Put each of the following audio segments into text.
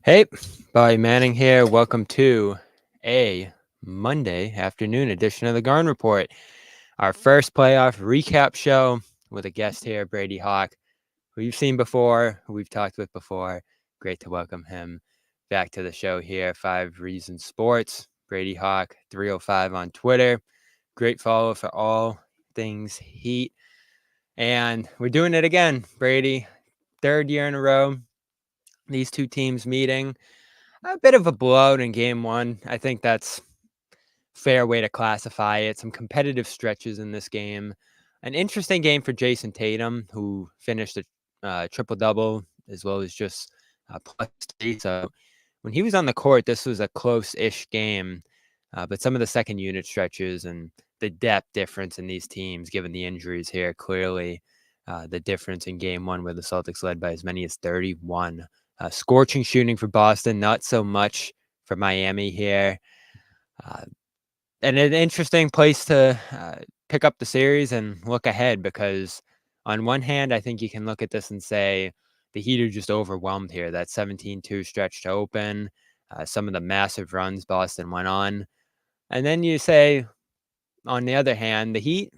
Hey, Bobby Manning here. Welcome to a Monday afternoon edition of the Garn Report, our first playoff recap show with a guest here, Brady Hawk, who you've seen before, who we've talked with before. Great to welcome him back to the show here. 5 Reasons Sports, Brady Hawk 305 on Twitter. Great follow for all things Heat. And we're doing it again, Brady. Third year in a row. These two teams meeting. A bit of a blowout in game one. I think that's fair way to classify it. Some competitive stretches in this game. An interesting game for Jason Tatum, who finished a triple-double as well as just +3. So when he was on the court, this was a close-ish game. But some of the second unit stretches and the depth difference in these teams, given the injuries here, clearly the difference in game one where the Celtics led by as many as 31. Scorching shooting for Boston, not so much for Miami here. And an interesting place to pick up the series and look ahead because on one hand, I think you can look at this and say the Heat are just overwhelmed here. That 17-2 stretch to open, some of the massive runs Boston went on. And then you say, on the other hand, the Heat,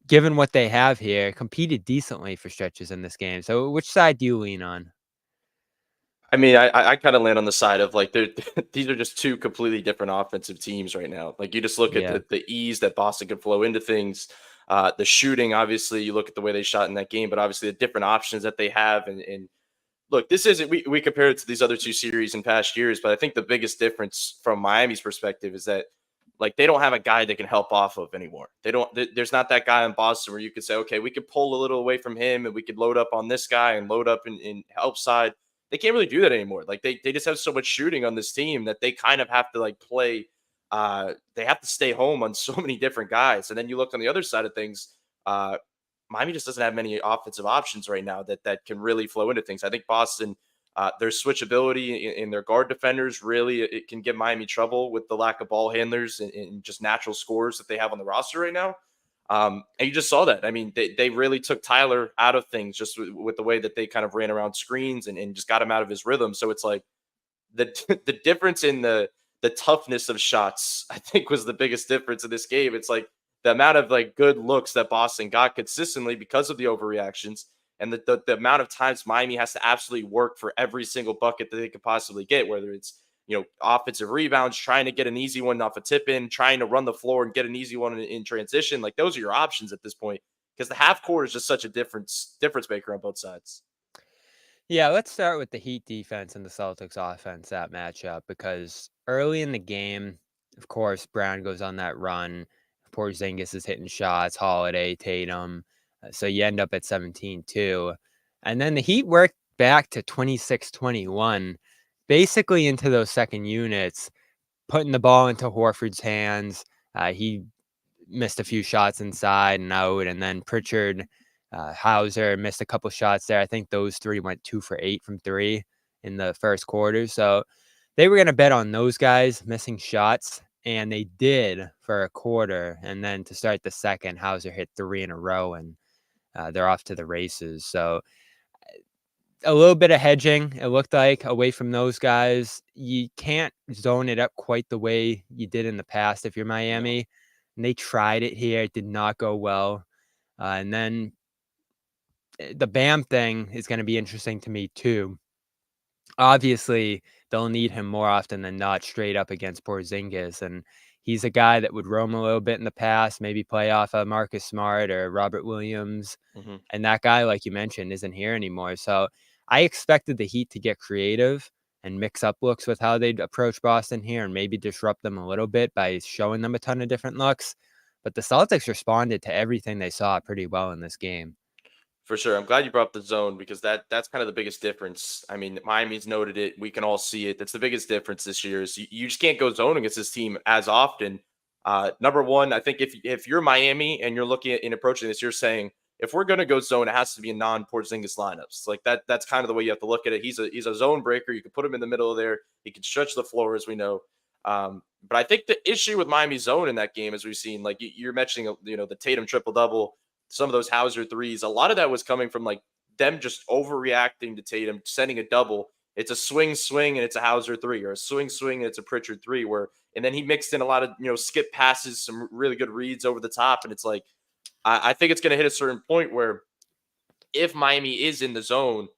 given what they have here, competed decently for stretches in this game. So which side do you lean on? I mean, I kind of land on the side of like they're these are just two completely different offensive teams right now. Like you just look at Yeah. the ease that Boston could flow into things, the shooting. Obviously, you look at the way they shot in that game, but obviously the different options that they have. And look, this isn't we compare it to these other two series in past years, but I think the biggest difference from Miami's perspective is that like they don't have a guy they can help off of anymore. They don't. There's not that guy in Boston where you could say, okay, we could pull a little away from him and we could load up on this guy and load up in help side. They can't really do that anymore. Like they just have so much shooting on this team that they kind of have to like play. They have to stay home on so many different guys. And then you look on the other side of things. Miami just doesn't have many offensive options right now that can really flow into things. I think Boston, their switchability in their guard defenders really it can give Miami trouble with the lack of ball handlers and just natural scores that they have on the roster right now. And you just saw that. I mean, they really took Tyler out of things just with the way that they kind of ran around screens and just got him out of his rhythm. So it's like the the difference in the toughness of shots, I think, was the biggest difference in this game. It's like the amount of like good looks that Boston got consistently because of the overreactions and the amount of times Miami has to absolutely work for every single bucket that they could possibly get, whether it's offensive rebounds, trying to get an easy one off a tip in, trying to run the floor and get an easy one in transition. Like those are your options at this point because the half court is just such a difference maker on both sides. Yeah, let's start with the Heat defense and the Celtics offense, that matchup, because early in the game, of course, Brown goes on that run. Porzingis is hitting shots, Holiday, Tatum. So you end up at 17-2. And then the Heat worked back to 26-21, basically into those second units, putting the ball into Horford's hands. He missed a few shots inside and out, and then Pritchard, Hauser missed a couple shots there. I think those three went 2 for 8 from three in the first quarter. So they were going to bet on those guys missing shots, and they did for a quarter. And then to start the second, Hauser hit 3 in a row, and they're off to the races. So a little bit of hedging, it looked like, away from those guys. You can't zone it up quite the way you did in the past if you're No, Miami. And they tried it here. It did not go well. And then the Bam thing is going to be interesting to me too. Obviously, they'll need him more often than not straight up against Porzingis. And he's a guy that would roam a little bit in the past, maybe play off of Marcus Smart or Robert Williams. hmm And that guy, like you mentioned, isn't here anymore. So I expected the Heat to get creative and mix up looks with how they'd approach Boston here and maybe disrupt them a little bit by showing them a ton of different looks. But the Celtics responded to everything they saw pretty well in this game. for sure. I'm glad you brought up the zone because that's kind of the biggest difference. I mean, Miami's noted it. We can all see it. That's the biggest difference this year. Is you just can't go zone against this team as often. Number one, I think if you're Miami and you're looking at in approaching this, you're saying if we're going to go zone, it has to be a non-Porzingis lineups. Like that. That's kind of the way you have to look at it. He's a zone breaker. You can put him in the middle of there. He can stretch the floor, as we know. But I think the issue with Miami's zone in that game, as we've seen, like you're mentioning, the Tatum triple double, some of those Hauser threes, a lot of that was coming from like them just overreacting to Tatum, sending a double, it's a swing and it's a Hauser 3, or a swing and it's a Pritchard 3, and then he mixed in a lot of, skip passes, some really good reads over the top. And it's like, I think it's going to hit a certain point where if Miami is in the zone,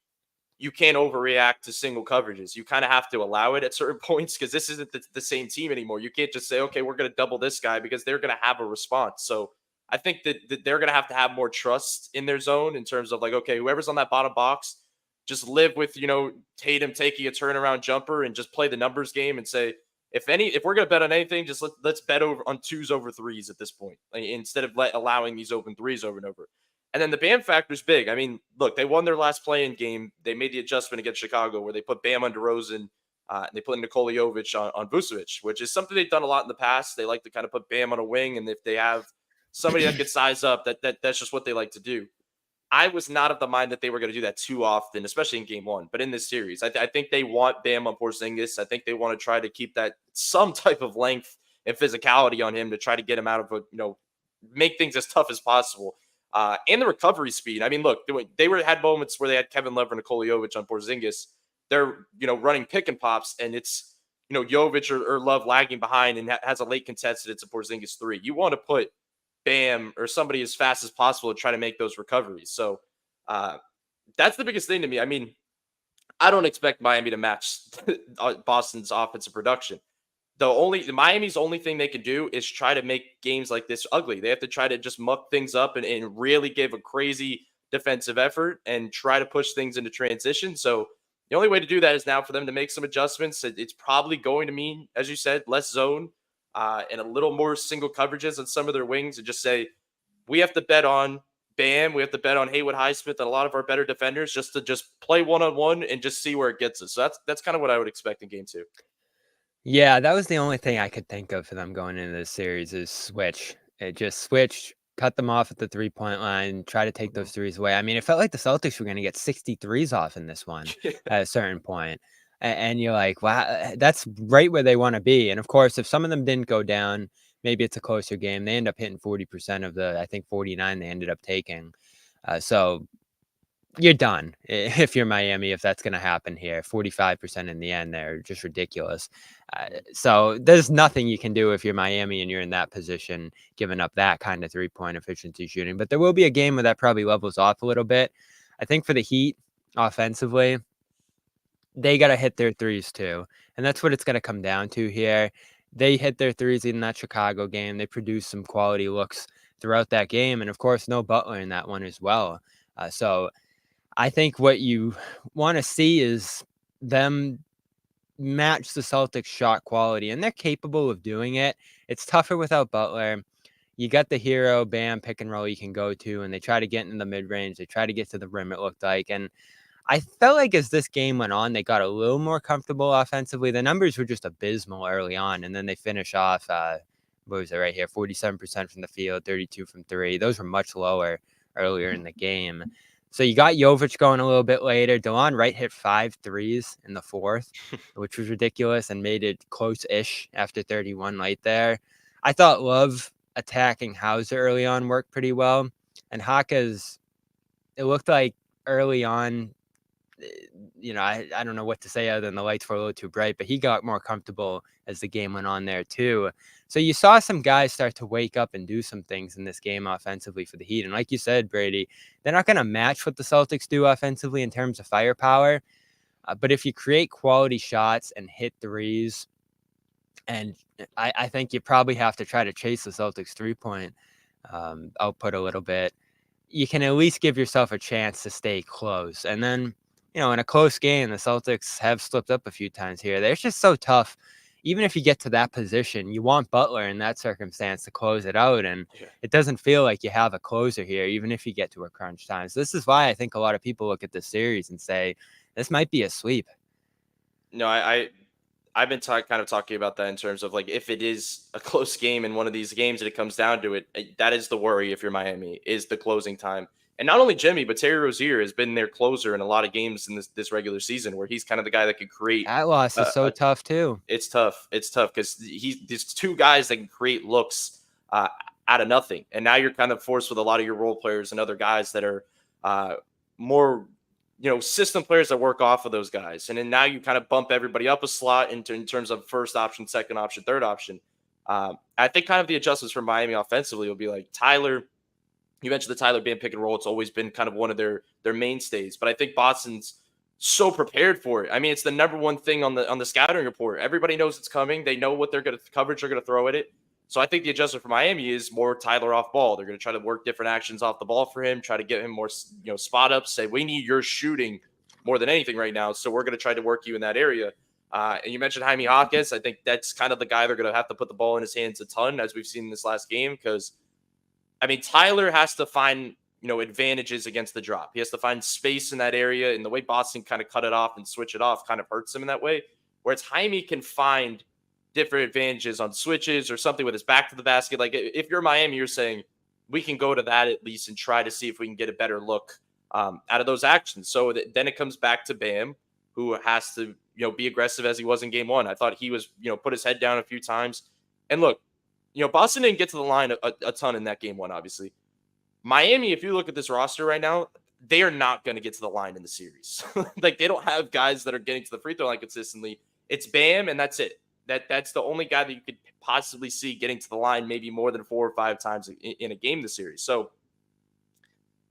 you can't overreact to single coverages. You kind of have to allow it at certain points, because this isn't the same team anymore. You can't just say, okay, we're going to double this guy, because they're going to have a response. So I think that they're going to have more trust in their zone, in terms of like, okay, whoever's on that bottom box, just live with, Tatum taking a turnaround jumper, and just play the numbers game and say, if we're going to bet on anything, just let's bet on twos over threes at this point, like, instead of allowing these open threes over and over. And then the Bam factor is big. I mean, look, they won their last play-in game. They made the adjustment against Chicago, where they put Bam on DeRozan, and they put Nikola Jovic on Vucevic, which is something they've done a lot in the past. They like to kind of put Bam on a wing, and if they have somebody that could size up, that's just what they like to do. I was not of the mind that they were going to do that too often, especially in game one. But in this series, I think they want Bam on Porzingis. I think they want to try to keep that some type of length and physicality on him, to try to get him out of make things as tough as possible. And the recovery speed. I mean, look, they had moments where they had Kevin Love and Nikola Jovic on Porzingis. They're, running pick and pops, and it's, Jovic or Love lagging behind and has a late contested. It's a Porzingis 3. You want to put Bam or somebody as fast as possible to try to make those recoveries. So that's the biggest thing to me. I mean, I don't expect Miami to match Boston's offensive production. The Miami's only thing they can do is try to make games like this ugly. They have to try to just muck things up, and really give a crazy defensive effort, and try to push things into transition. So the only way to do that is now for them to make some adjustments. It's probably going to mean, as you said, less zone, and a little more single coverages on some of their wings, and just say, we have to bet on Bam, we have to bet on Haywood Highsmith, and a lot of our better defenders, just to play one-on-one and just see where it gets us. So that's kind of what I would expect in game two. Yeah, that was the only thing I could think of for them going into this series, is switch. It just switch, cut them off at the 3-point line, try to take those threes away. I mean, it felt like the Celtics were going to get 63s off in this one at a certain point. And you're like, wow, that's right where they want to be. And of course, if some of them didn't go down, maybe it's a closer game. They end up hitting 40% of the, I think 49 they ended up taking. So you're done if you're Miami, if that's going to happen here. 45% in the end, they're just ridiculous. So there's nothing you can do if you're Miami and you're in that position, giving up that kind of 3-point efficiency shooting. But there will be a game where that probably levels off a little bit. I think for the Heat, offensively, they got to hit their threes too. And that's what it's going to come down to here. They hit their threes in that Chicago game. They produced some quality looks throughout that game. And of course, no Butler in that one as well. So I think what you want to see is them match the Celtics shot quality, and they're capable of doing it. It's tougher without Butler. You got the hero Bam pick and roll you can go to, and they try to get in the mid range. They try to get to the rim, it looked like. And I felt like as this game went on, they got a little more comfortable offensively. The numbers were just abysmal early on, and then they finish off, what was it right here? 47% from the field, 32 from three. Those were much lower earlier in the game. So you got Jovic going a little bit later. DeLon Wright hit 5 threes in the fourth, which was ridiculous, and made it close-ish after 31 late there. I thought Love attacking Hauser early on worked pretty well. And Hawkes, it looked like early on, I don't know what to say other than the lights were a little too bright, but he got more comfortable as the game went on there too. So you saw some guys start to wake up and do some things in this game offensively for the Heat. And like you said, Brady, they're not going to match what the Celtics do offensively in terms of firepower. But if you create quality shots and hit threes, and I think you probably have to try to chase the Celtics 3-point output a little bit, you can at least give yourself a chance to stay close. And then, in a close game, the Celtics have slipped up a few times here. They're just so tough. Even if you get to that position, you want Butler in that circumstance to close it out. And it doesn't feel like you have a closer here, even if you get to a crunch time. So this is why I think a lot of people look at this series and say, this might be a sweep. No, I've been kind of talking about that in terms of like, if it is a close game in one of these games and it comes down to it, that is the worry if you're Miami, is the closing time. And not only Jimmy, but Terry Rozier has been their closer in a lot of games in this regular season, where he's kind of the guy that could create. That loss is so tough too. It's tough. It's tough because there's two guys that can create looks out of nothing. And now you're kind of forced with a lot of your role players and other guys that are more system players that work off of those guys. And then now you kind of bump everybody up a slot in terms of first option, second option, third option. I think kind of the adjustments for Miami offensively will be like Tyler. You mentioned the Tyler Band pick and roll. It's always been kind of one of their mainstays. But I think Boston's so prepared for it. I mean, it's the number one thing on the scouting report. Everybody knows it's coming. They know what coverage they're going to throw at it. So I think the adjustment for Miami is more Tyler off ball. They're going to try to work different actions off the ball for him, try to get him more, spot ups, say, we need your shooting more than anything right now. So we're going to try to work you in that area. And you mentioned Jaime Hawkins. I think that's kind of the guy they're going to have to put the ball in his hands a ton, as we've seen in this last game, because, I mean, Tyler has to find, advantages against the drop. He has to find space in that area, and the way Boston kind of cut it off and switch it off kind of hurts him in that way. Whereas Jaime can find different advantages on switches or something with his back to the basket. Like if you're Miami, you're saying we can go to that at least and try to see if we can get a better look out of those actions. So then it comes back to Bam, who has to, be aggressive as he was in game one. I thought he was, put his head down a few times. And look, Boston didn't get to the line a ton in that game one, obviously. Miami, if you look at this roster right now, they are not going to get to the line in the series. Like, they don't have guys that are getting to the free throw line consistently. It's Bam, and that's it. That's the only guy that you could possibly see getting to the line maybe more than 4 or 5 times in a game this series. So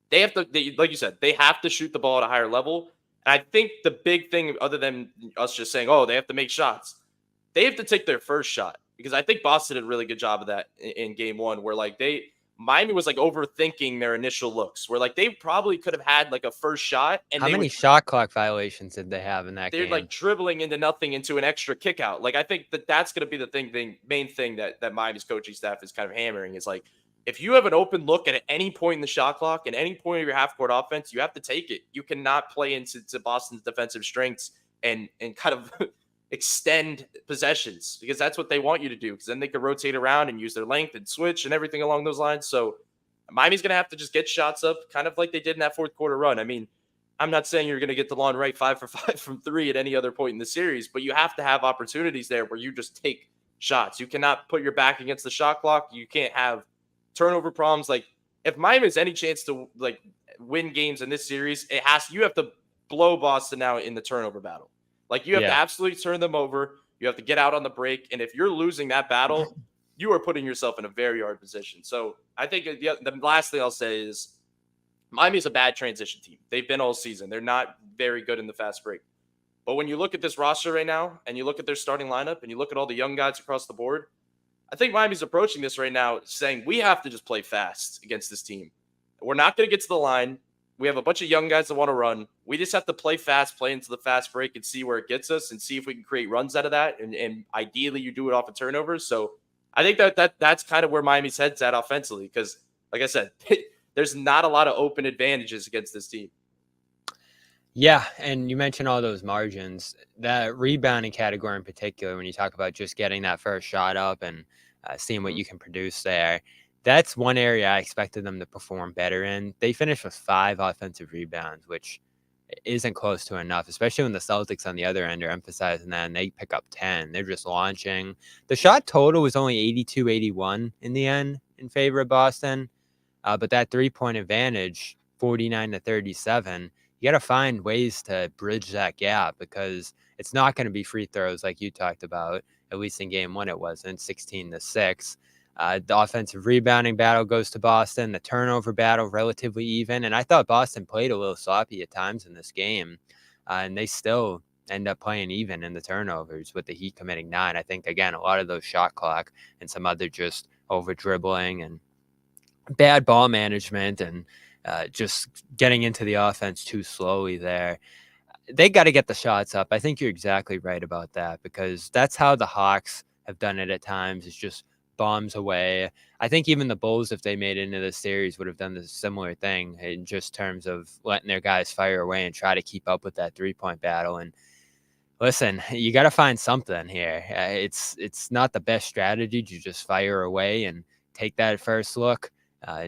they have to, like you said, they have to shoot the ball at a higher level. And I think the big thing, other than us just saying, oh, they have to make shots, they have to take their first shot. Because I think Boston did a really good job of that in game one, where like Miami was like overthinking their initial looks, where like they probably could have had like a first shot. And how many shot clock violations did they have in that game? They're like dribbling into nothing into an extra kick out. Like, I think that's going to be the main thing that Miami's coaching staff is kind of hammering, is like, if you have an open look at any point in the shot clock, at any point of your half court offense, you have to take it. You cannot play into Boston's defensive strengths and kind of extend possessions, because that's what they want you to do, because then they can rotate around and use their length and switch and everything along those lines. So Miami's going to have to just get shots up, kind of like they did in that fourth quarter run. I mean, I'm not saying you're going to get DeLon Wright 5 for 5 from 3 at any other point in the series, but you have to have opportunities there where you just take shots. You cannot put your back against the shot clock. You can't have turnover problems. Like, if Miami has any chance to like win games in this series, you have to blow Boston out in the turnover battle. Like, you have to absolutely turn them over. You have to get out on the break. And if you're losing that battle, you are putting yourself in a very hard position. So I think the last thing I'll say is Miami is a bad transition team. They've been all season. They're not very good in the fast break. But when you look at this roster right now, and you look at their starting lineup, and you look at all the young guys across the board, I think Miami's approaching this right now saying we have to just play fast against this team. We're not going to get to the line. We have a bunch of young guys that want to run. We just have to play fast, play into the fast break, and see where it gets us, and see if we can create runs out of that. And ideally, you do it off of turnovers. So I think that's kind of where Miami's head's at offensively, because, like I said, there's not a lot of open advantages against this team. Yeah, and you mentioned all those margins. That rebounding category in particular, when you talk about just getting that first shot up and seeing what you can produce there, that's one area I expected them to perform better in. They finished with 5 offensive rebounds, which isn't close to enough, especially when the Celtics on the other end are emphasizing that, and they pick up 10. They're just launching. The shot total was only 82-81 in the end in favor of Boston, but that 3-point advantage, 49-37, you got to find ways to bridge that gap, because it's not going to be free throws like you talked about. At least in game one, it wasn't 16-6. The offensive rebounding battle goes to Boston. The turnover battle relatively even. And I thought Boston played a little sloppy at times in this game. And they still end up playing even in the turnovers, with the Heat committing 9. I think, again, a lot of those shot clock and some other just over dribbling and bad ball management and just getting into the offense too slowly there. They got to get the shots up. I think you're exactly right about that, because that's how the Hawks have done it at times. It's just bombs away. I think even the Bulls, if they made it into the series, would have done the similar thing in just terms of letting their guys fire away and try to keep up with that 3-point battle. And listen, you got to find something here. It's not the best strategy to just fire away and take that first look.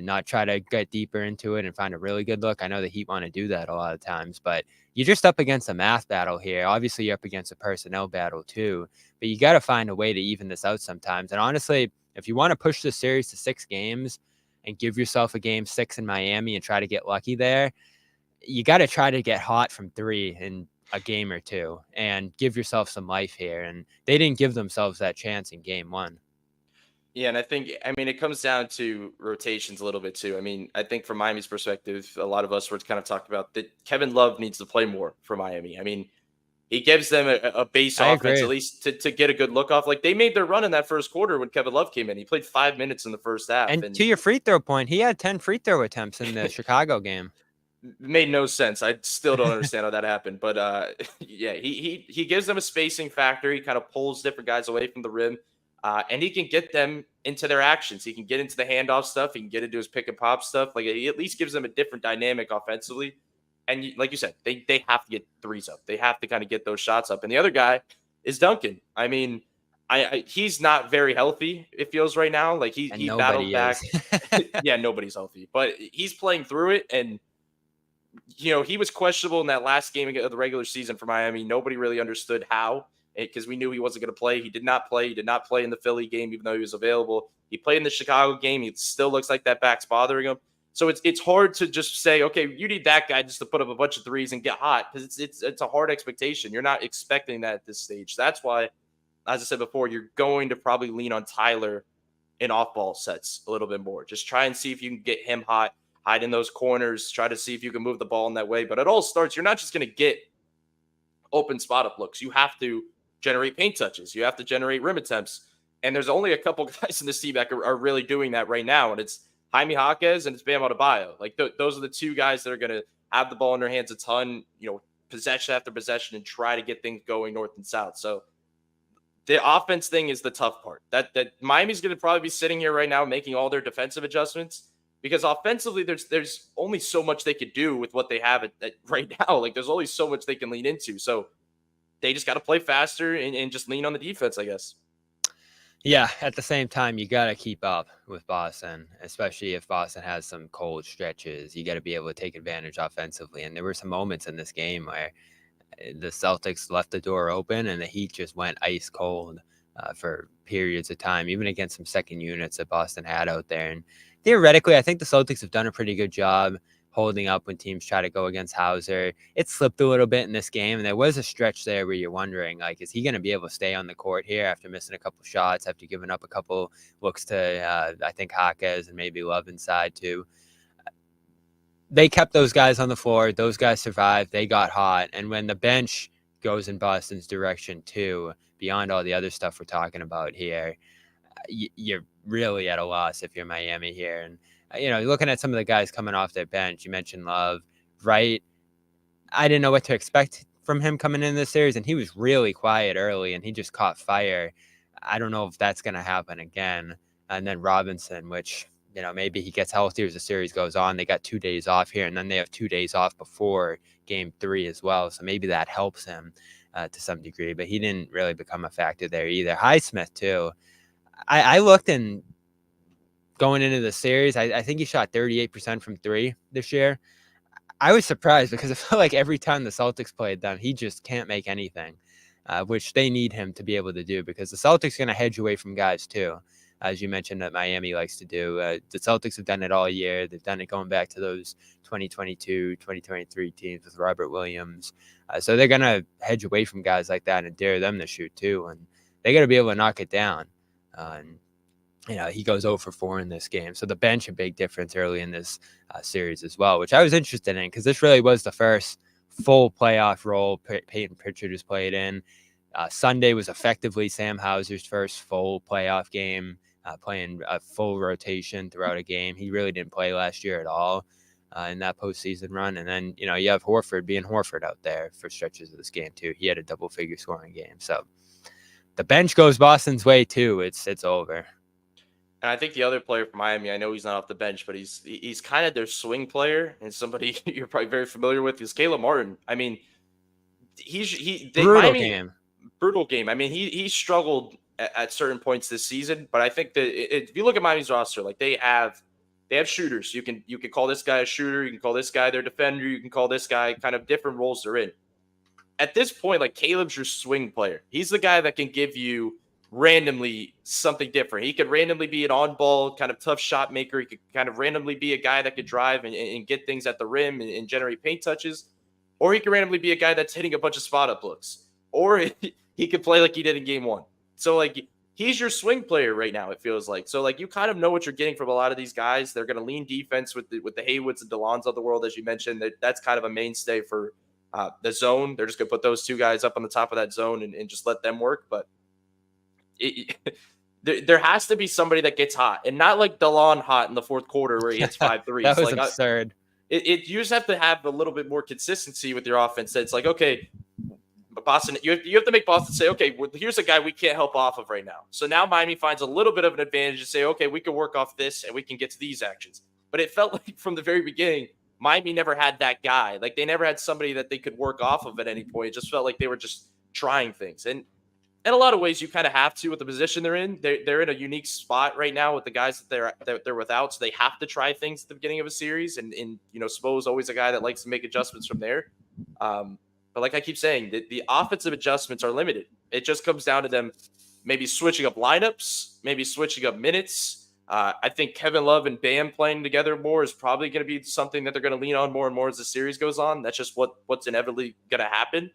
Not try to get deeper into it and find a really good look. I know the Heat want to do that a lot of times, but you're just up against a math battle here. Obviously, you're up against a personnel battle too, but you got to find a way to even this out sometimes. And honestly, if you want to push this series to 6 games and give yourself a game 6 in Miami and try to get lucky there, you got to try to get hot from three in a game or two and give yourself some life here. And they didn't give themselves that chance in game one. Yeah, and I mean, it comes down to rotations a little bit too. I mean, I think from Miami's perspective, a lot of us were kind of talking about that Kevin Love needs to play more for Miami. I mean, he gives them a base I offense agree. at least to get a good look off. Like they made their run in that first quarter when Kevin Love came in. He played 5 minutes in the first half, And and to your free throw point, he had 10 free throw attempts in the Chicago game. made no sense. I still don't understand how that happened. But yeah, he gives them a spacing factor. He kind of pulls different guys away from the rim, and he can get them into their actions. He can get into the handoff stuff. He can get into his pick and pop stuff. Like he at least gives them a different dynamic offensively. And like you said, they have to get threes up. They have to kind of get those shots up. And the other guy is Duncan. I mean, he's not very healthy. It feels right now like And he battled nobody is. back. Yeah, nobody's healthy, but he's playing through it. And he was questionable in that last game of the regular season for Miami. Nobody really understood how, because we knew he wasn't going to play. He did not play. He did not play in the Philly game, even though he was available. He played in the Chicago game. He still looks like that back's bothering him. So it's hard to just say, okay, you need that guy just to put up a bunch of threes and get hot, because it's a hard expectation. You're not expecting that at this stage. That's why, as I said before, you're going to probably lean on Tyler in off-ball sets a little bit more. Just try and see if you can get him hot, hide in those corners, try to see if you can move the ball in that way. But it all starts, you're not just going to get open spot up looks. You have to generate paint touches. You have to generate rim attempts. And there's only a couple guys in this team that are really doing that right now. And it's Jaime Jaquez and it's Bam Adebayo. Like those are the two guys that are going to have the ball in their hands a ton, possession after possession, and try to get things going north and south. So the offense thing is the tough part. That Miami's going to probably be sitting here right now making all their defensive adjustments, because offensively there's only so much they could do with what they have at right now. Like there's only so much they can lean into. So they just got to play faster and just lean on the defense, I guess. Yeah, at the same time, you got to keep up with Boston, especially if Boston has some cold stretches. You got to be able to take advantage offensively. And there were some moments in this game where the Celtics left the door open and the Heat just went ice cold for periods of time, even against some second units that Boston had out there. And theoretically, I think the Celtics have done a pretty good job holding up when teams try to go against Hauser. It slipped a little bit in this game, and there was a stretch there where you're wondering, like, is he going to be able to stay on the court here after missing a couple shots, after giving up a couple looks to, I think, Jaquez and maybe Love inside too. They kept those guys on the floor. Those guys survived. They got hot. And when the bench goes in Boston's direction too, beyond all the other stuff we're talking about here, you're really at a loss if you're Miami here. And, looking at some of the guys coming off their bench, you mentioned Love, right? I didn't know what to expect from him coming into this series, and he was really quiet early, and he just caught fire. I don't know if that's going to happen again. And then Robinson, which, maybe he gets healthier as the series goes on. They got 2 days off here, and then they have 2 days off before game 3 as well. So maybe that helps him to some degree, but he didn't really become a factor there either. Highsmith, too. I looked, and going into the series, I think he shot 38% from three this year. I was surprised because I felt like every time the Celtics played them, he just can't make anything, which they need him to be able to do, because the Celtics are going to hedge away from guys too, as you mentioned that Miami likes to do. The Celtics have done it all year. They've done it going back to those 2022, 2023 teams with Robert Williams. So they're going to hedge away from guys like that and dare them to shoot too, and they got to be able to knock it down. He goes 0 for 4 in this game. So the bench, a big difference early in this series as well, which I was interested in, because this really was the first full playoff role Peyton Pritchard has played in. Sunday was effectively Sam Hauser's first full playoff game, playing a full rotation throughout a game. He really didn't play last year at all in that postseason run. And then, you have Horford being Horford out there for stretches of this game too. He had a double-figure scoring game. So the bench goes Boston's way too. It's over. And I think the other player for Miami, I know he's not off the bench, but he's kind of their swing player, and somebody you're probably very familiar with is Caleb Martin. I mean, Brutal Miami, game. brutal game. I mean, he struggled at certain points this season, but I think that if you look at Miami's roster, like they have shooters. You can call this guy a shooter. You can call this guy their defender. You can call this guy kind of different roles they're in. At this point, like Caleb's your swing player. He's the guy that can give you randomly something different. He could randomly be an on-ball kind of tough shot maker. He could kind of randomly be a guy that could drive and get things at the rim and generate paint touches. Or he could randomly be a guy that's hitting a bunch of spot-up looks. Or he could play like he did in game one. So, like, he's your swing player right now, it feels like. So, like, you kind of know what you're getting from a lot of these guys. They're going to lean defense with the Haywoods and DeLons of the world, as you mentioned. That's kind of a mainstay for the zone. They're just going to put those two guys up on the top of that zone and just let them work. But there has to be somebody that gets hot, and not like DeLon hot in the fourth quarter where he hits 5 threes. That was like absurd. You just have to have a little bit more consistency with your offense. It's like, okay, Boston, you have to make Boston say, okay, well, here's a guy we can't help off of right now. So now Miami finds a little bit of an advantage to say, okay, we can work off this and we can get to these actions. But it felt like from the very beginning, Miami never had that guy. Like, they never had somebody that they could work off of at any point. It just felt like they were just trying things. And in a lot of ways, you kind of have to with the position they're in. They're in a unique spot right now with the guys that they're without, so they have to try things at the beginning of a series. And Spo's always a guy that likes to make adjustments from there. But like I keep saying, the offensive adjustments are limited. It just comes down to them maybe switching up lineups, maybe switching up minutes. I think Kevin Love and Bam playing together more is probably going to be something that they're going to lean on more and more as the series goes on. That's just what's inevitably going to happen.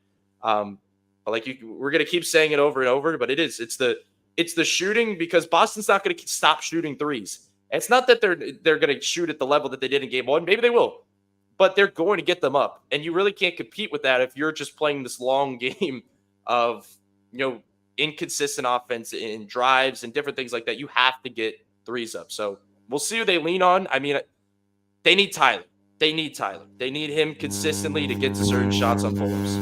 But we're going to keep saying it over and over, but it's the shooting, because Boston's not going to stop shooting threes. It's not that they're going to shoot at the level that they did in game one. Maybe they will, but they're going to get them up. And you really can't compete with that if you're just playing this long game of, inconsistent offense in drives and different things like that. You have to get threes up. So we'll see who they lean on. I mean, they need Tyler. They need him consistently to get to certain shots on pull-ups.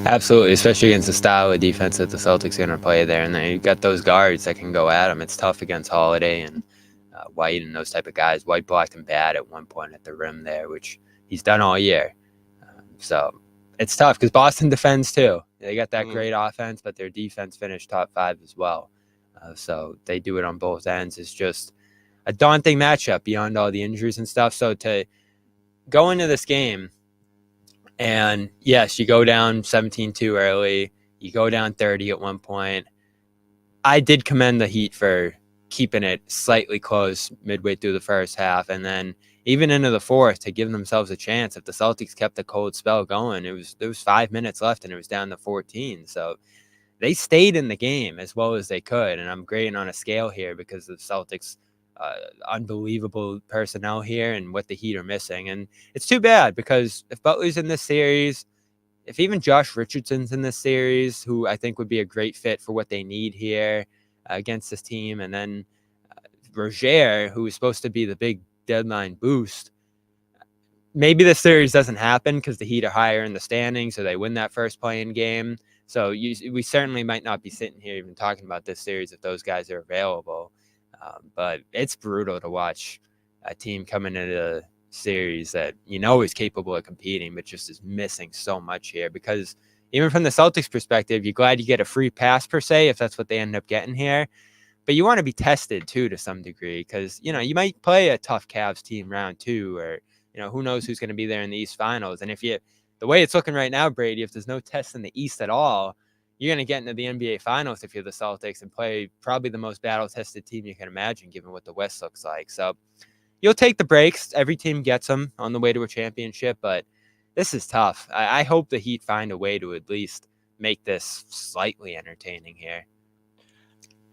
Absolutely, especially against the style of defense that the Celtics are going to play there. And then you've got those guards that can go at him. It's tough against Holiday and White and those type of guys. White blocked him bad at one point at the rim there, which he's done all year. So it's tough because Boston defends too. They got that great offense, but their defense finished top 5 as well. So they do it on both ends. It's just a daunting matchup beyond all the injuries and stuff. So to go into this game, and yes, you go down 17-2 early. You go down 30 at one point. I did commend the Heat for keeping it slightly close midway through the first half. And then even into the fourth to give themselves a chance. If the Celtics kept the cold spell going, there was 5 minutes left and it was down to 14. So they stayed in the game as well as they could. And I'm grading on a scale here because the Celtics unbelievable personnel here and what the Heat are missing. And it's too bad because if Butler's in this series, if even Josh Richardson's in this series, who I think would be a great fit for what they need here against this team, and then Rozier, who is supposed to be the big deadline boost, maybe the series doesn't happen because the Heat are higher in the standings, so they win that first play-in game. So we certainly might not be sitting here even talking about this series if those guys are available. But it's brutal to watch a team coming into a series that is capable of competing, but just is missing so much here. Because even from the Celtics perspective, you're glad you get a free pass per se if that's what they end up getting here. But you want to be tested too to some degree because you might play a tough Cavs team round 2, or who knows who's going to be there in the East Finals. And the way it's looking right now, Brady, if there's no test in the East at all, you're going to get into the NBA Finals if you're the Celtics and play probably the most battle-tested team you can imagine, given what the West looks like. So you'll take the breaks. Every team gets them on the way to a championship, but this is tough. I hope the Heat find a way to at least make this slightly entertaining here.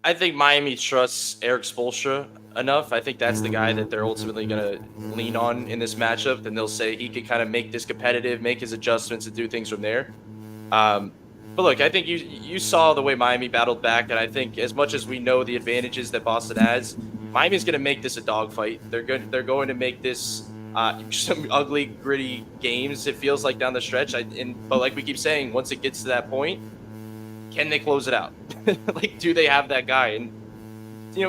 I think Miami trusts Eric Spoelstra enough. I think that's the guy that they're ultimately going to lean on in this matchup. Then they'll say he could kind of make this competitive, make his adjustments, and do things from there. But look, I think you saw the way Miami battled back, and I think as much as we know the advantages that Boston has, Miami's going to make this a dogfight. They're going to make this some ugly, gritty games. It feels like down the stretch. But like we keep saying, once it gets to that point, can they close it out? Like, do they have that guy? And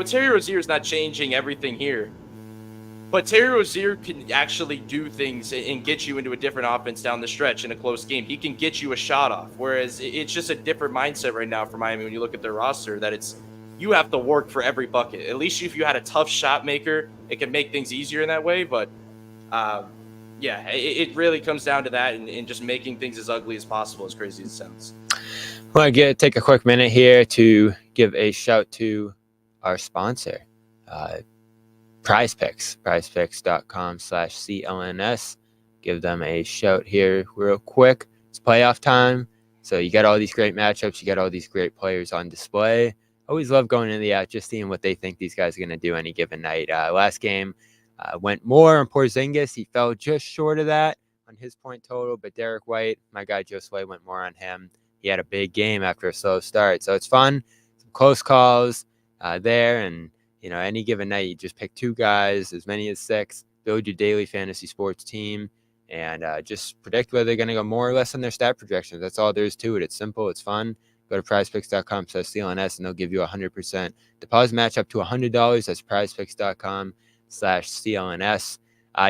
Terry Rozier is not changing everything here. But Terry Rozier can actually do things and get you into a different offense down the stretch in a close game. He can get you a shot off, whereas it's just a different mindset right now for Miami when you look at their roster, that you have to work for every bucket. At least if you had a tough shot maker, it can make things easier in that way. But, it really comes down to that and just making things as ugly as possible, as crazy as it sounds. Want to take a quick minute here to give a shout to our sponsor, Prize Picks, prizepicks.com/CLNS. Give them a shout here real quick. It's playoff time, so you got all these great matchups. You got all these great players on display. Always love going into the app, just seeing what they think these guys are going to do any given night. Last game went more on Porzingis. He fell just short of that on his point total, but Derek White, my guy Joe Sway, went more on him. He had a big game after a slow start, so it's fun. Some close calls there, and any given night, you just pick 2 guys, as many as 6, build your daily fantasy sports team, and just predict whether they're going to go more or less on their stat projections. That's all there is to it. It's simple. It's fun. Go to prizepicks.com/CLNS, and they'll give you a 100% deposit match up to $100. That's prizepicks.com/CLNS.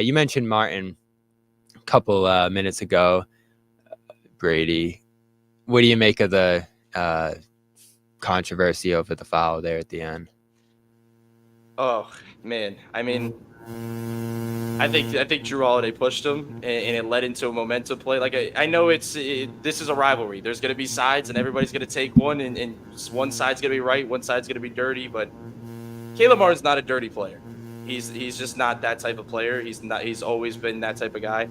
You mentioned Martin a couple minutes ago, Brady. What do you make of the controversy over the foul there at the end? Oh man, I mean, I think Drew Holiday pushed him, and it led into a momentum play. Like I know this is a rivalry. There's going to be sides, and everybody's going to take one, and one side's going to be right, one side's going to be dirty. But Caleb Martin's not a dirty player. He's just not that type of player. He's not. He's always been that type of guy.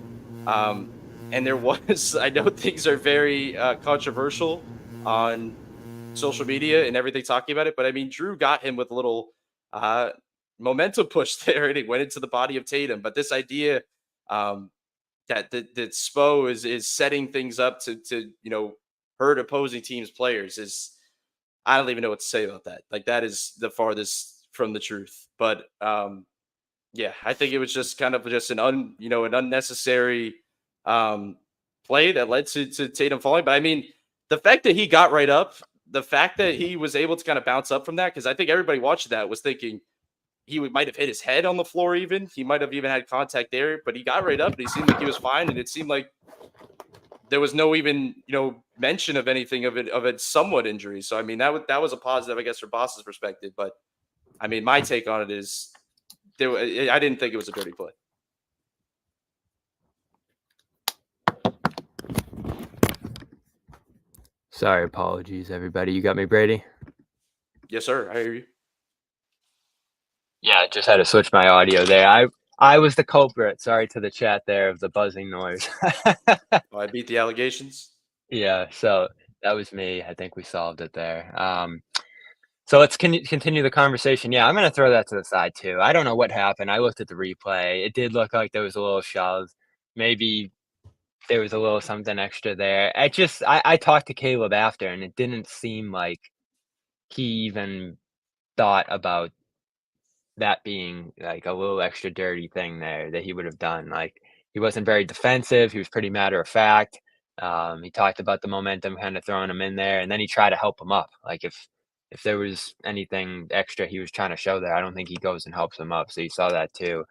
And there was, I know things are very controversial on social media and everything talking about it, but I mean, Drew got him with a little uh, momentum push there, and it went into the body of Tatum. But this idea that Spo is setting things up to hurt opposing teams' players is, I don't even know what to say about that. Like, that is the farthest from the truth. But yeah, I think it was just kind of just an unnecessary play that led to Tatum falling. But I mean, the fact that he got right up, the fact that he was able to kind of bounce up from that, because I think everybody watching that was thinking might have hit his head on the floor. Even he might have even had contact there, but he got right up and he seemed like he was fine, and it seemed like there was no even mention of anything of it somewhat injury. So I mean, that was a positive, I guess, from Boss's perspective. But I mean, my take on it is I didn't think it was a dirty play. Sorry, apologies, everybody. You got me, Brady? Yes, sir. I hear you. Yeah, I just had to switch my audio there. I was the culprit. Sorry to the chat there of the buzzing noise. Oh, I beat the allegations. Yeah, so that was me. I think we solved it there. So let's continue the conversation. Yeah, I'm going to throw that to the side too. I don't know what happened. I looked at the replay. It did look like there was a little shove. Maybe there was a little something extra there. I talked to Caleb after, and it didn't seem like he even thought about that being like a little extra dirty thing there that he would have done. Like, he wasn't very defensive. He was pretty matter of fact. He talked about the momentum kind of throwing him in there, and then he tried to help him up. Like, if there was anything extra he was trying to show there, I don't think he goes and helps him up. So you saw that too.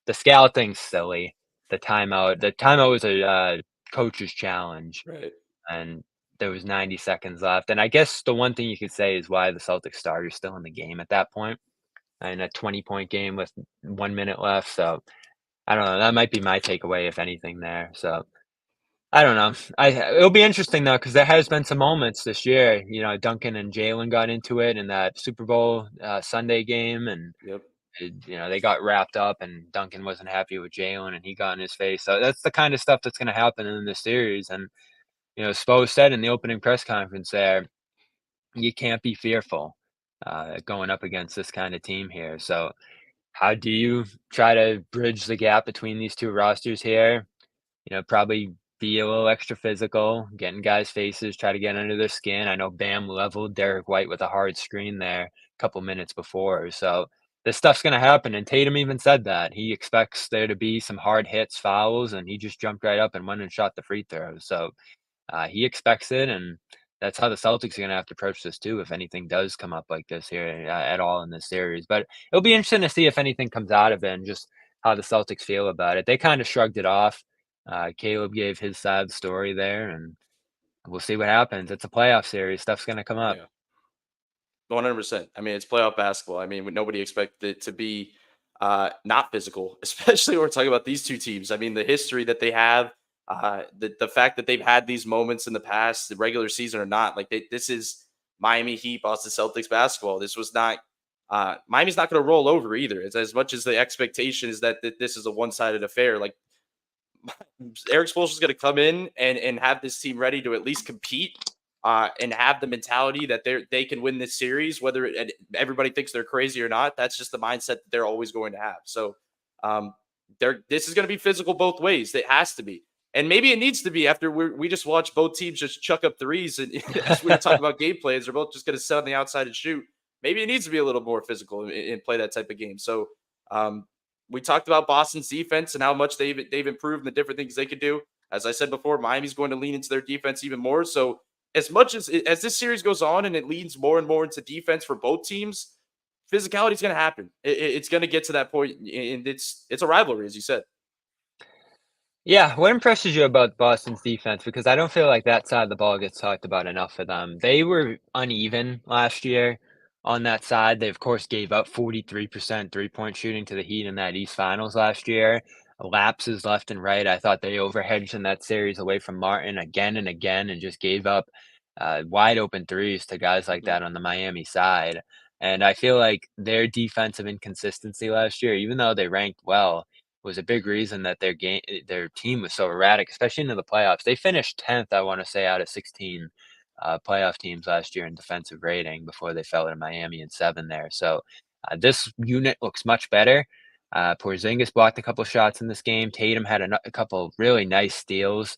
The scout thing's silly. The timeout was a coach's challenge, Right. and there was 90 seconds left. And I guess the one thing you could say is why the Celtics starter's still in the game at that point, in a 20-point game with 1 minute left. So I don't know. That might be my takeaway, if anything, there. So I don't know. It'll be interesting though, because there has been some moments this year. Duncan and Jalen got into it in that Super Bowl Sunday game, and Yep. they got wrapped up, and Duncan wasn't happy with Jalen, and he got in his face. So that's the kind of stuff that's going to happen in this series. And Spo said in the opening press conference there, you can't be fearful going up against this kind of team here. So how do you try to bridge the gap between these two rosters here? Probably be a little extra physical, get in guys' faces, try to get under their skin. I know Bam leveled Derek White with a hard screen there a couple minutes before. So this stuff's going to happen. And Tatum even said that. He expects there to be some hard hits, fouls, and he just jumped right up and went and shot the free throws. So he expects it, and that's how the Celtics are going to have to approach this too, if anything does come up like this here at all in this series. But it'll be interesting to see if anything comes out of it and just how the Celtics feel about it. They kind of shrugged it off. Caleb gave his side of the story there, and we'll see what happens. It's a playoff series. Stuff's going to come up. Yeah. 100%. I mean, it's playoff basketball. I mean, nobody expected it to be not physical, especially when we're talking about these two teams. I mean, the history that they have, The fact that they've had these moments in the past, the regular season or not, like this is Miami Heat, Boston Celtics basketball. This was not Miami's not going to roll over either. It's as much as the expectation is that this is a one-sided affair. Like Eric Spoelstra is going to come in and have this team ready to at least compete and have the mentality that they can win this series, whether everybody thinks they're crazy or not. That's just the mindset that they're always going to have. So um, this is going to be physical both ways. It has to be. And maybe it needs to be after we just watched both teams just chuck up threes. And as we were talking about game plans, they're both just going to sit on the outside and shoot. Maybe it needs to be a little more physical and play that type of game. So we talked about Boston's defense and how much they've improved and the different things they could do. As I said before, Miami's going to lean into their defense even more. So as much as this series goes on and it leans more and more into defense for both teams, physicality is going to happen. It's going to get to that point, and it's a rivalry, as you said. Yeah, what impresses you about Boston's defense? Because I don't feel like that side of the ball gets talked about enough for them. They were uneven last year on that side. They, of course, gave up 43% three-point shooting to the Heat in that East Finals last year. Lapses left and right. I thought they overhedged in that series away from Martin again and again and just gave up wide open threes to guys like Mhm. that on the Miami side. And I feel like their defensive inconsistency last year, even though they ranked well, was a big reason that their team was so erratic, especially into the playoffs. They finished 10th, I wanna say, out of 16, playoff teams last year in defensive rating before they fell to Miami in 7 there. So, this unit looks much better. Porzingis blocked a couple shots in this game. Tatum had a couple really nice steals,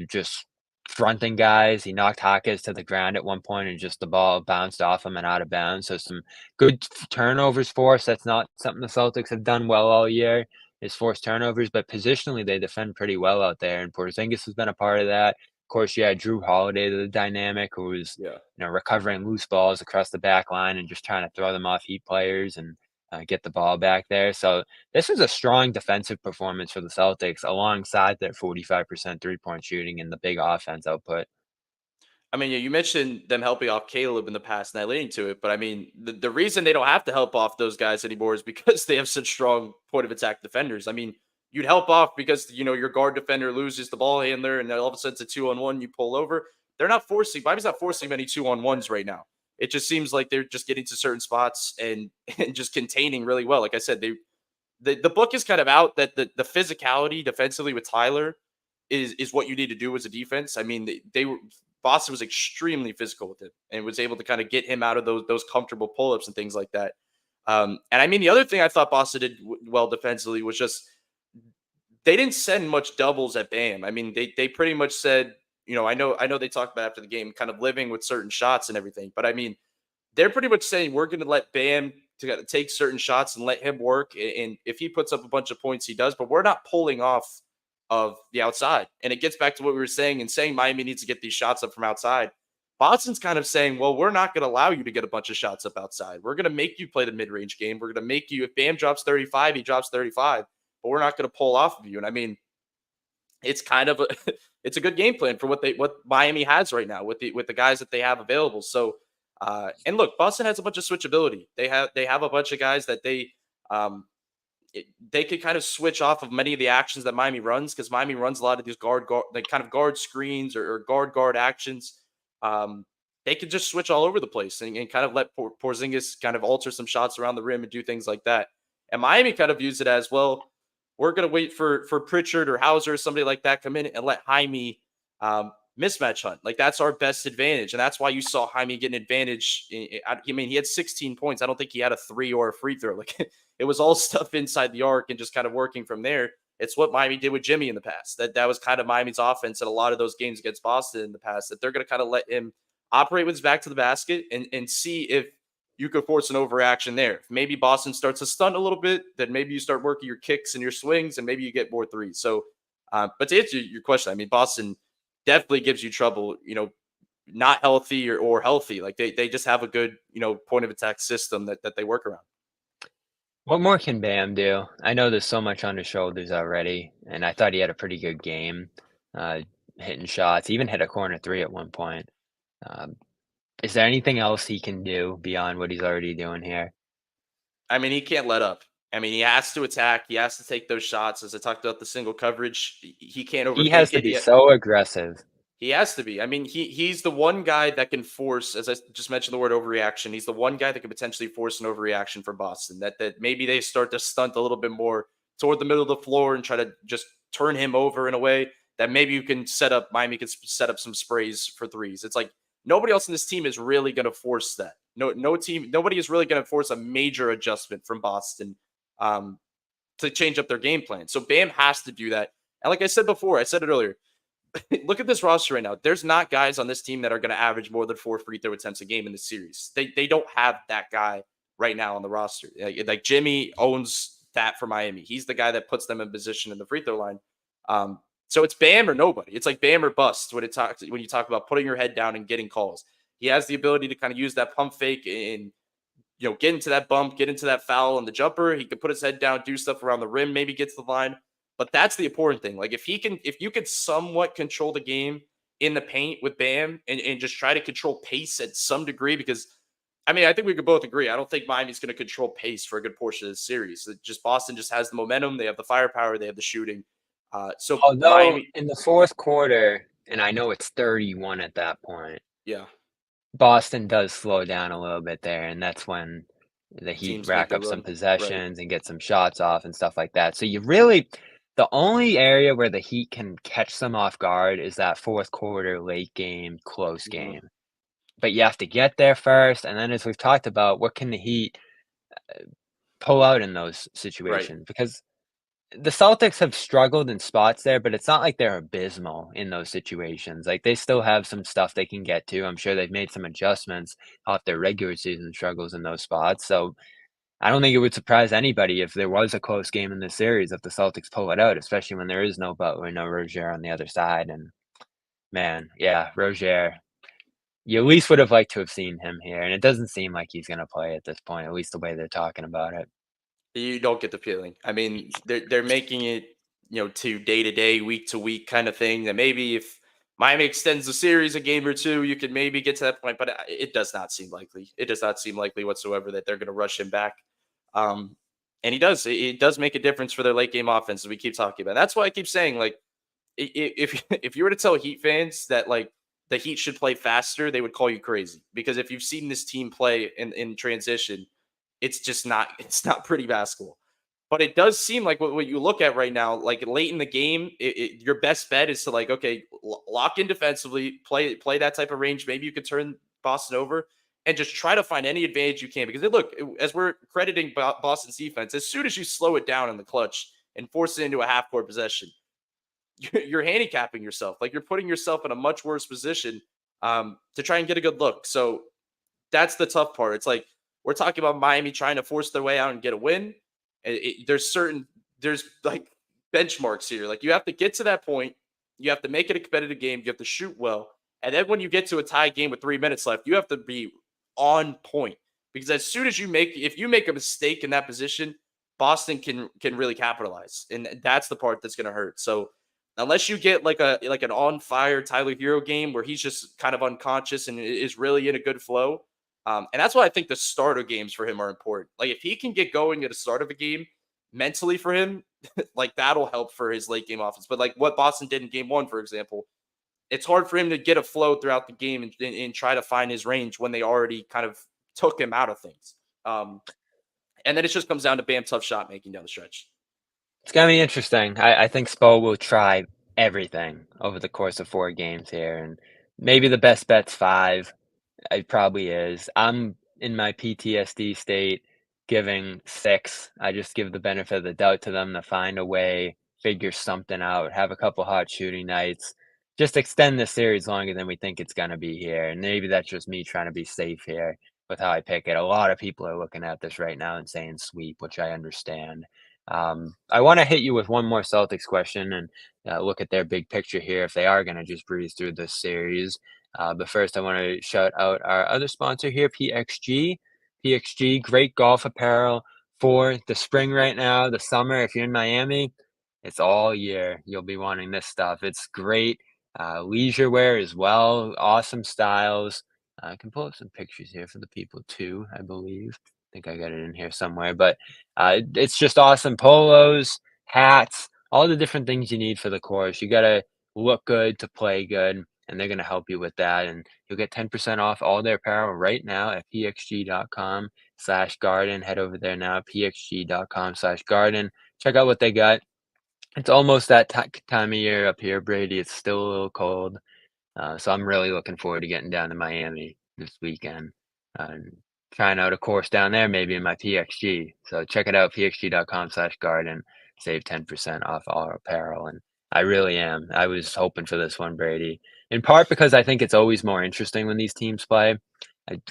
just fronting guys. He knocked Hawkins to the ground at one point, and just the ball bounced off him and out of bounds. So some good turnovers for us. That's not something the Celtics have done well all year, is forced turnovers, but positionally they defend pretty well out there, and Porzingis has been a part of that. Of course, you had Drew Holiday, the dynamic, who was, Yeah. recovering loose balls across the back line and just trying to throw them off Heat players and get the ball back there. So this was a strong defensive performance for the Celtics alongside their 45% three-point shooting and the big offense output. I mean, yeah, you mentioned them helping off Caleb in the past, and I leaning to it. But I mean, the reason they don't have to help off those guys anymore is because they have such strong point of attack defenders. I mean, you'd help off because your guard defender loses the ball handler, and then all of a sudden it's a 2-on-1. You pull over. They're not forcing. Miami's not forcing many 2-on-1s right now. It just seems like they're just getting to certain spots and and just containing really well. Like I said, the book is kind of out that the physicality defensively with Tyler is what you need to do as a defense. I mean, they were Boston was extremely physical with him and was able to kind of get him out of those comfortable pull-ups and things like that. And I mean, the other thing I thought Boston did well defensively was just they didn't send much doubles at Bam. I mean, they pretty much said, I know they talked about after the game, kind of living with certain shots and everything, but I mean, they're pretty much saying we're going to let Bam to take certain shots and let him work. And if he puts up a bunch of points, he does. But we're not pulling off of the outside. And it gets back to what we were saying and saying Miami needs to get these shots up from outside. Boston's kind of saying, well, we're not going to allow you to get a bunch of shots up outside. We're going to make you play the mid range game. We're going to make you, if Bam drops 35, he drops 35, but we're not going to pull off of you. And I mean, it's kind of a it's a good game plan for what Miami has right now with the guys that they have available. So and look, Boston has a bunch of switchability. They have a bunch of guys that um they could kind of switch off of many of the actions that Miami runs because Miami runs a lot of these guard like kind of guard screens or guard actions. Um they could just switch all over the place and kind of let Porzingis kind of alter some shots around the rim and do things like that. And Miami kind of views it as well. We're going to wait for Pritchard or Hauser or somebody like that come in and let Jaime mismatch hunt. Like that's our best advantage, and that's why you saw Jaime get an advantage. I mean, he had 16 points. I don't think he had a three or a free throw. Like it was all stuff inside the arc and just kind of working from there. It's what Miami did with Jimmy in the past. That was kind of Miami's offense in a lot of those games against Boston in the past. That they're going to kind of let him operate with his back to the basket and see if you could force an overreaction there. If maybe Boston starts to stunt a little bit, then maybe you start working your kicks and your swings, and maybe you get more threes. So, but to answer your question, I mean, Boston definitely gives you trouble, not healthy or healthy. Like they just have a good, point of attack system that they work around. What more can Bam do? I know there's so much on his shoulders already, and I thought he had a pretty good game, uh, hitting shots, even hit a corner three at one point. Um, is there anything else he can do beyond what he's already doing here? I mean, he can't let up. I mean, he has to attack. He has to take those shots. As I talked about the single coverage, he can't He has overthink to it. be so aggressive. He has to be. I mean, he's the one guy that can force, as I just mentioned the word overreaction. He's the one guy that can potentially force an overreaction for Boston. That maybe they start to stunt a little bit more toward the middle of the floor and try to just turn him over in a way that maybe you can set up. Miami can set up some sprays for threes. It's like nobody else in this team is really going to force that. Nobody is really going to force a major adjustment from Boston um, to change up their game plan. So Bam has to do that. And like I said before, I said it earlier, look at this roster right now. There's not guys on this team that are going to average more than 4 free throw attempts a game in this series. They don't have that guy right now on the roster. Like Jimmy owns that for Miami. He's the guy that puts them in position in the free throw line. So it's Bam or nobody. It's like Bam or bust when you talk about putting your head down and getting calls. He has the ability to kind of use that pump fake and get into that bump, get into that foul on the jumper. He could put his head down, do stuff around the rim, maybe get to the line. But that's the important thing. Like if you could somewhat control the game in the paint with Bam and just try to control pace at some degree, because I mean, I think we could both agree. I don't think Miami's going to control pace for a good portion of the series. Boston just has the momentum. They have the firepower. They have the shooting. So Although Miami, in the fourth quarter, and I know it's 31 at that point, yeah, Boston does slow down a little bit there, and that's when the Heat teams make rack their up some run. Right. possessions and get some shots off and stuff like that. So you really the only area where the Heat can catch them off guard is that fourth quarter, late game, close Hmm. game. But you have to get there first, and then as we've talked about, what can the Heat pull out in those Right. situations? Because the Celtics have struggled in spots there, but it's not like they're abysmal in those situations. Like, they still have some stuff they can get to. I'm sure they've made some adjustments off their regular season struggles in those spots. So I don't think it would surprise anybody if there was a close game in this series if the Celtics pull it out, especially when there is no Butler, no Rozier on the other side. And man, yeah, Rozier, you at least would have liked to have seen him here. And it doesn't seem like he's going to play at this point, at least the way they're talking about it. You don't get the feeling. I mean, they're making it, to day, week to week kind of thing. That maybe if Miami extends the series a game or two, you could maybe get to that point. But it does not seem likely. It does not seem likely whatsoever that they're going to rush him back. Um, and he does. It does make a difference for their late game offense. As we keep talking about. That's why I keep saying, like, if if you were to tell Heat fans that like the Heat should play faster, they would call you crazy. Because if you've seen this team play in transition, it's just not pretty basketball. But it does seem like what you look at right now, like late in the game, your best bet is to like, okay, lock in defensively, play that type of range. Maybe you could turn Boston over and just try to find any advantage you can. Because look, as we're crediting Boston's defense, as soon as you slow it down in the clutch and force it into a half court possession, you're handicapping yourself. Like you're putting yourself in a much worse position to try and get a good look. So that's the tough part. It's like we're talking about Miami trying to force their way out and get a win. There's like benchmarks here. Like you have to get to that point. You have to make it a competitive game. You have to shoot well. And then when you get to a tie game with 3 minutes left, you have to be on point. Because as soon as if you make a mistake in that position, Boston can really capitalize. And that's the part that's gonna hurt. So unless you get like an on fire Tyler Hero game where he's just kind of unconscious and is really in a good flow, and that's why I think the starter games for him are important. Like if he can get going at the start of a game mentally for him, like that'll help for his late game offense. But like what Boston did in game one, for example, it's hard for him to get a flow throughout the game and try to find his range when they already kind of took him out of things. Um, and then it just comes down to Bam tough shot making down the stretch. It's gonna be interesting. I think Spo will try everything over the course of 4 games here, and maybe the best bet's 5. It probably is. I'm in my PTSD state giving 6. I just give the benefit of the doubt to them to find a way, figure something out, have a couple hot shooting nights, just extend the series longer than we think it's gonna be here, and maybe that's just me trying to be safe here with how I pick it. A lot of people are looking at this right now and saying sweep, which I understand. I wanna hit you with one more Celtics question and, look at their big picture here if they are gonna just breeze through this series. But first, I want to shout out our other sponsor here, PXG. PXG, great golf apparel for the spring right now, the summer. If you're in Miami, it's all year. You'll be wanting this stuff. It's great leisure wear as well. Awesome styles. I can pull up some pictures here for the people too, I believe. think I got it in here somewhere, but it's just awesome. Polos, hats, all the different things you need for the course. You got to look good to play good, and they're going to help you with that. And you'll get 10% off all their apparel right now at pxg.com/garden. Head over there now, pxg.com/garden. Check out what they got. It's almost that time of year up here, Brady. It's still a little cold. So I'm really looking forward to getting down to Miami this weekend and trying out a course down there, maybe in my PXG. So check it out, pxg.com/garden. Save 10% off all apparel. And I really am. I was hoping for this one, Brady, in part because I think it's always more interesting when these teams play.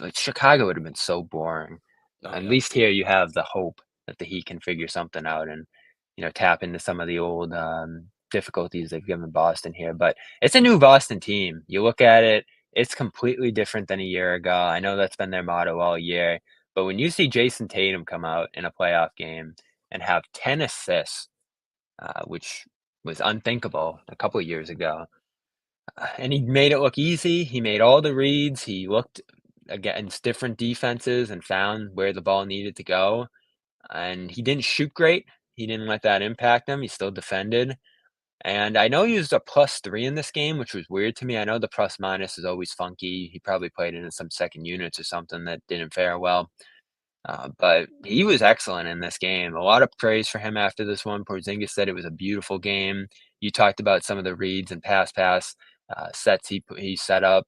Like Chicago would have been so boring. Oh At yeah. least here you have the hope that the Heat can figure something out and, tap into some of the old difficulties they've given Boston here. But it's a new Boston team. You look at it, it's completely different than a year ago. I know that's been their motto all year. But when you see Jason Tatum come out in a playoff game and have 10 assists, which was unthinkable a couple of years ago, and he made it look easy. He made all the reads. He looked against different defenses and found where the ball needed to go. And he didn't shoot great. He didn't let that impact him. He still defended. And I know he used a +3 in this game, which was weird to me. I know the plus minus is always funky. He probably played in some second units or something that didn't fare well. But he was excellent in this game. A lot of praise for him after this one. Porzingis said it was a beautiful game. You talked about some of the reads and pass sets he set up.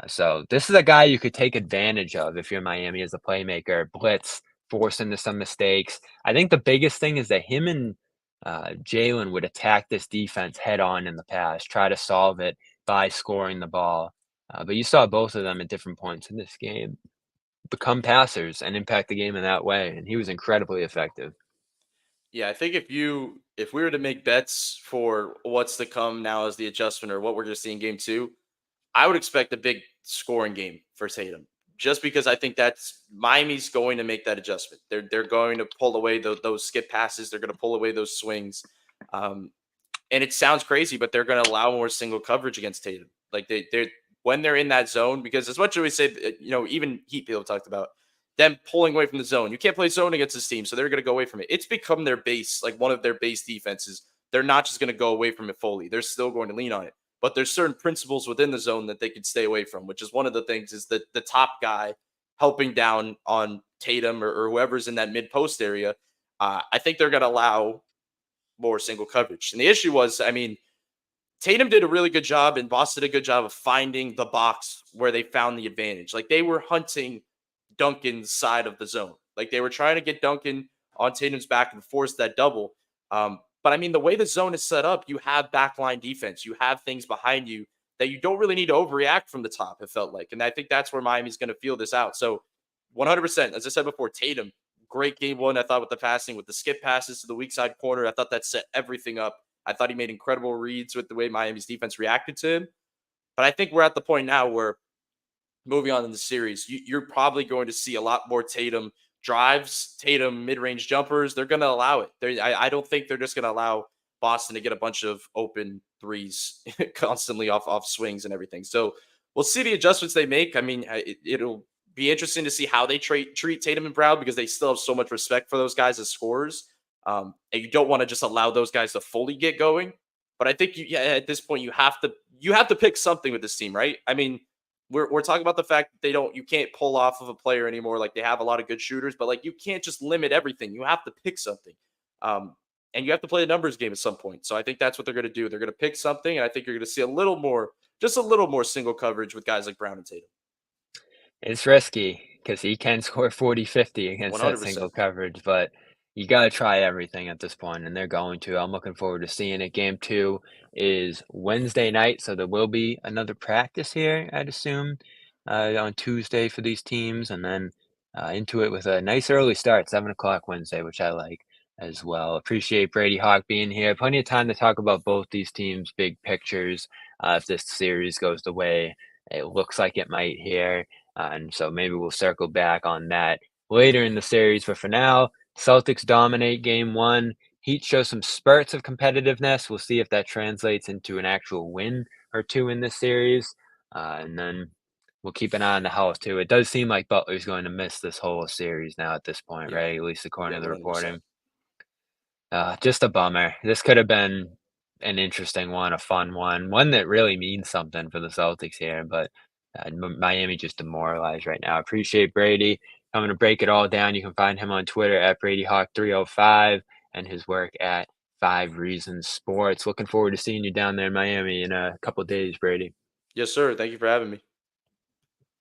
So this is a guy you could take advantage of if you're Miami as a playmaker. Blitz, force into some mistakes. I think the biggest thing is that him and Jalen would attack this defense head on in the past, try to solve it by scoring the ball. But you saw both of them at different points in this game become passers and impact the game in that way, and he was incredibly effective. Yeah, I think if we were to make bets for what's to come now as the adjustment or what we're going to see in game two, I would expect a big scoring game for Tatum. Just because I think that's Miami's going to make that adjustment. They're going to pull away those skip passes. They're going to pull away those swings. Um, and it sounds crazy, but they're going to allow more single coverage against Tatum. Like they're when they're in that zone, because as much as we say, even Heat people talked about them pulling away from the zone. You can't play zone against this team, so they're going to go away from it. It's become their base, like one of their base defenses. They're not just going to go away from it fully. They're still going to lean on it. But there's certain principles within the zone that they could stay away from, which is one of the things is that the top guy helping down on Tatum or whoever's in that mid post area. I think they're going to allow more single coverage. And the issue was, I mean, Tatum did a really good job and Boston did a good job of finding the box where they found the advantage. Like they were hunting Duncan's side of the zone. Like they were trying to get Duncan on Tatum's back and force that double. But I mean, the way the zone is set up, you have backline defense, you have things behind you that you don't really need to overreact from the top, it felt like. And I think that's where Miami's going to feel this out. So 100%, as I said before, Tatum, great game one. I thought with the passing, with the skip passes to the weak side corner, I thought that set everything up. I thought he made incredible reads with the way Miami's defense reacted to him. But I think we're at the point now where moving on in the series, you're probably going to see a lot more Tatum drives, Tatum mid-range jumpers. They're going to allow it. I don't think they're just going to allow Boston to get a bunch of open threes constantly off swings and everything. So we'll see the adjustments they make. I mean, it'll be interesting to see how they treat Tatum and Brown because they still have so much respect for those guys as scorers. And you don't want to just allow those guys to fully get going. But I think at this point you have to pick something with this team, right? I mean, we're talking about the fact that you can't pull off of a player anymore. Like they have a lot of good shooters, but like you can't just limit everything. You have to pick something. And you have to play the numbers game at some point. So I think that's what they're going to do. They're going to pick something, and I think you're going to see just a little more single coverage with guys like Brown and Tatum. It's risky because he can score 40, 50 against that 100%. single coverage, but you got to try everything at this point, and they're going to. I'm looking forward to seeing it. Game two is Wednesday night, so there will be another practice here, I'd assume, on Tuesday for these teams, and then into it with a nice early start, 7 o'clock Wednesday, which I like as well. Appreciate Brady Hawk being here. Plenty of time to talk about both these teams' big pictures if this series goes the way it looks like it might here. And so maybe we'll circle back on that later in the series. But for now, Celtics dominate game one. Heat show some spurts of competitiveness. We'll see if that translates into an actual win or two in this series. And then we'll keep an eye on the health too. It does seem like Butler's going to miss this whole series now at this point, Yeah. right? At least according Yeah. to the 100%. reporting. Just a bummer. This could have been an interesting one, a fun one that really means something for the Celtics here, but Miami just demoralized right now. I appreciate Brady coming to break it all down. You can find him on Twitter at Brady Hawk 305 and his work at 5 Reasons Sports. Looking forward to seeing you down there in Miami in a couple days, Brady. Yes, sir. Thank you for having me.